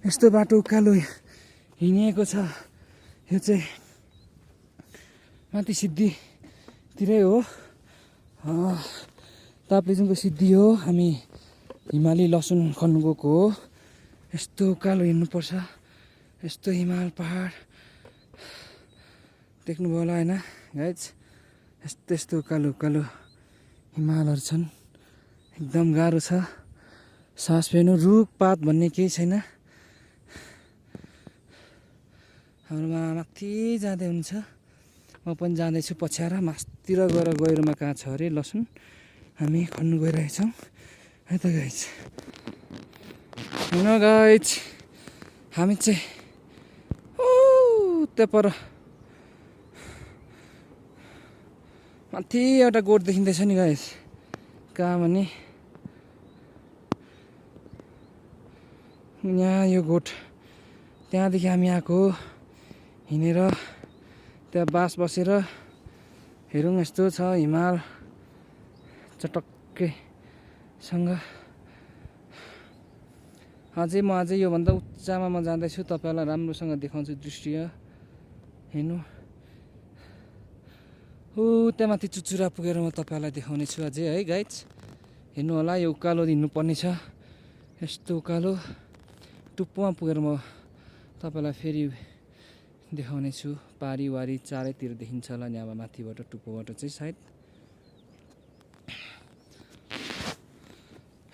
यस्तो बाटो उकालो हिँडिएको छ। यो चाहिँ माथि सिद्धितिरै हो, ताप्लेजुङको सिद्धि हो। हामी हिमाली लसुन खन्नु गएको हो। यस्तो उकालो हिँड्नुपर्छ, यस्तो हिमाल पहाड देख्नुभयो होला होइन गाइज। यस्तो यस्तो उकालो उकालो हिमालहरू छन्, एकदम गाह्रो छ सास फेर्नु। रुखपात भन्ने केही छैन। हाम्रो मामा माथि जाँदै हुन्छ, म पनि जाँदैछु पछ्याएर। मासतिर गएर गहिरोमा कहाँ छ अरे लसुन, हामी खन्नु गइरहेछौँ है त गाइज। होइन गाइज, हामी चाहिँ त्यहाँ पर माथि एउटा गोठ देखिँदैछ नि गाइज। कहाँ भने यहाँ यो गोठ, त्यहाँदेखि हामी आएको हिँडेर। त्यहाँ बास बसेर हेरौँ यस्तो छ हिमाल चटक्कैसँग। अझै योभन्दा उच्चामा म जाँदैछु, तपाईँहरूलाई राम्रोसँग देखाउँछु दृश्य हेर्नु। त्यहाँ माथि चुचुरा पुगेर म तपाईँहरूलाई देखाउने छु अझै है गाइज। हेर्नु होला, यो उकालो हिँड्नुपर्ने छ, यस्तो उकालो। टुप्पोमा पुगेर म तपाईँलाई फेरि देखाउने छु। पारिवारी चारैतिर देखिन्छ होला नि अब माथिबाट, टुप्पोबाट चाहिँ सायद।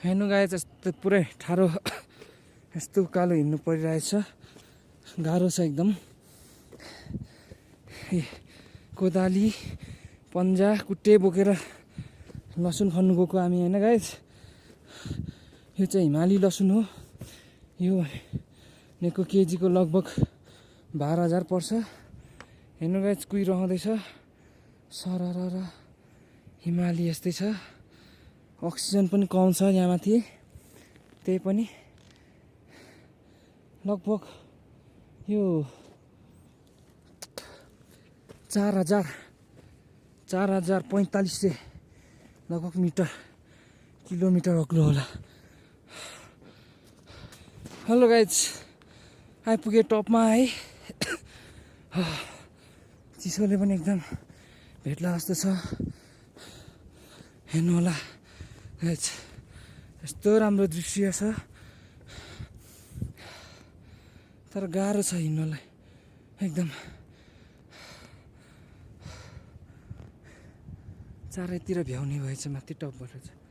हेर्नु गाइज, यस्तो पुरै ठाडो यस्तो उकालो हिँड्नु परिरहेछ, गाह्रो छ एकदम। कोदाली पन्जा कुटे बोकेर लसुन खन्नु गएको हामी होइन गाइज। यो चाहिँ हिमाली लसुन हो। यो भनेको केजीको लगभग 12,000 पर्छ। हेर्नु गाइज, कुहिरहँदैछ सरर। हिमाली यस्तै छ, अक्सिजन पनि कम छ यहाँ माथि। त्यही पनि लगभग यो 4,4500 लगभग किलोमिटर अग्लो होला। हेलो गाइज, आइपुगे टपमा है। चिसोले पनि एकदम भेट्ला जस्तो छ। हेर्नु होला गाइज, यस्तो राम्रो दृश्य छ, तर गाह्रो छ हिँड्नलाई एकदम। चारैतिर भ्याउने भएछ माथि टपबाट चाहिँ।